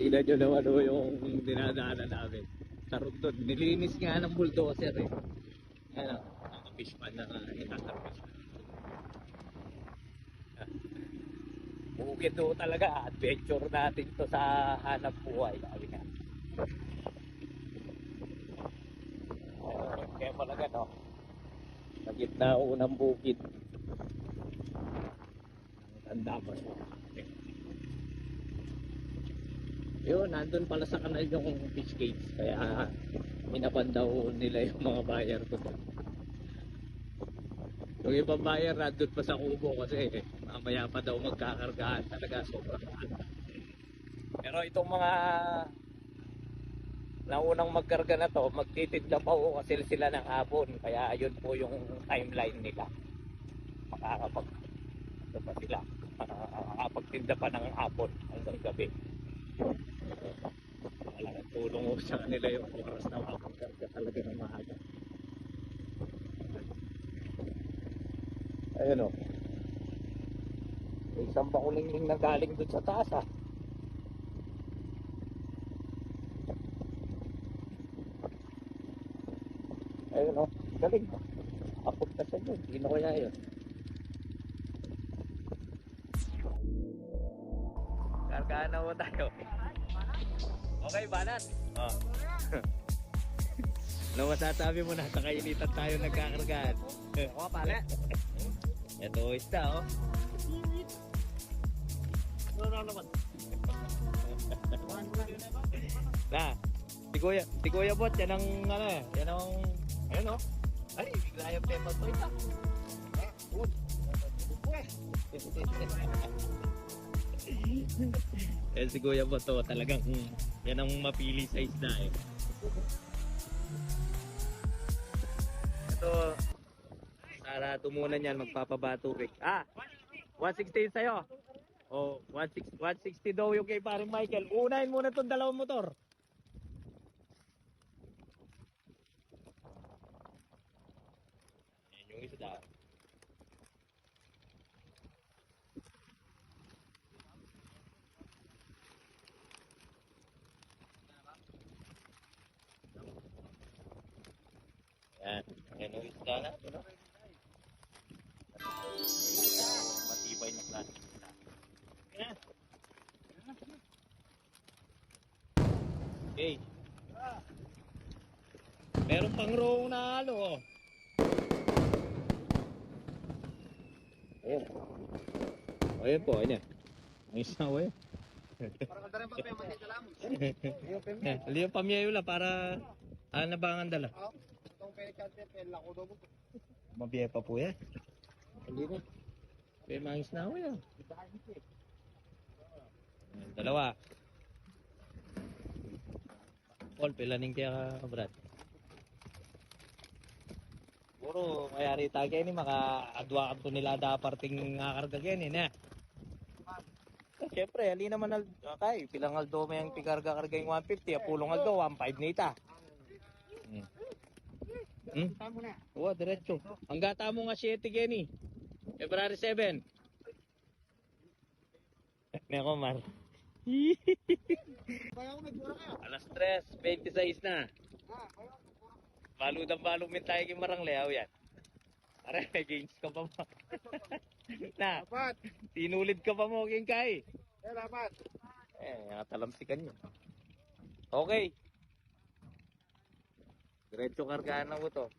Tingnan nyo naman o yung dinadaanan namin. Tarot doon. Nilinis nga ng bulldozer eh. Ano, mga fishpan na itatarpish. Bukid do talaga. Adventure natin to sa hanap buhay. Sabi nga. Kaya talaga no. Sa gitna unang bukid. Ang tanda pa siya. Yun, nandun pala sa kanal yung fish cage. Kaya minaban daw nila yung mga buyer ko. Yung ibang buyer nandun pa sa kubo kasi mamaya pa daw magkakargaan talaga sobrang mahal. Pero itong mga naunang magkarga na to, magtitinda pa po kasi sila ng hapon. Kaya ayun po yung timeline nila. Makakapag ito pa sila. Makakapagtinda pa ng hapon hanggang gabi. Malaking tulong ko sa kanila yung oras na makapagkarga talaga ng maaga. Ayun o. Isang bakulingling na galing dun sa taas ha. Ayun o. Galing. Apunta siya dun. Hindi na kaya yun. Kargaan na mo tayo. Okay, banat. Oh. Ano masasabi mo na sa kainitan tayo nagkakargaan? Oo, pala. Ito isda oh. Ano naman? Na, si Kuya Bot, yan ang ano eh. Yan ang, ayun oh. Ay, bigla yung pepper toy pa. Eh si Kuya Bot oh, talagang yan ang mapili sa isda eh. Ito, para tumunan yan, magpapabaturik. Ah, 160 sa'yo. Oh, 160 daw yung kay paring Michael. Unahin muna itong dalawang motor. Yan yung isda. Yan, yan yung isda natin. No? Matibay na plastic na. Yan. Okay. Meron pang roong na halo oh. Ayan. O yan po, ayan. Ang isa ko eh. Parang kaldaran pa pa magkita lang. Hindi yung pamyayo lang para nabangan dala. Itong pele-chante, pele-lako daw mo. Mabiya pa po yan. Hindi na. May mangis na ako yan. Dalawa. Paul, pilaning kaya ka, Brad. Puro, mayari tagay ni maka-adwa ka nila daparting ngakarga yan eh. Siyempre, ali naman kay pilang aldo may ang pikarga-karga yung 150, apulong aldo 1.5 nita. Tama na. Oo, diretso. Ang gata mo nga 7 Kenny. February 7. Nako, Mar. Kaya ako nagmura kayo. Alas 3:26 na. Kaya Baludang balumin tayo kay Marang Leaw yan. Are, gains ka pa mo. Na, dapat. tinulid ka pa mo, King Kai. Dapat. Nakatalamsikan nyo. Okay. Diretso kargaan na mo to.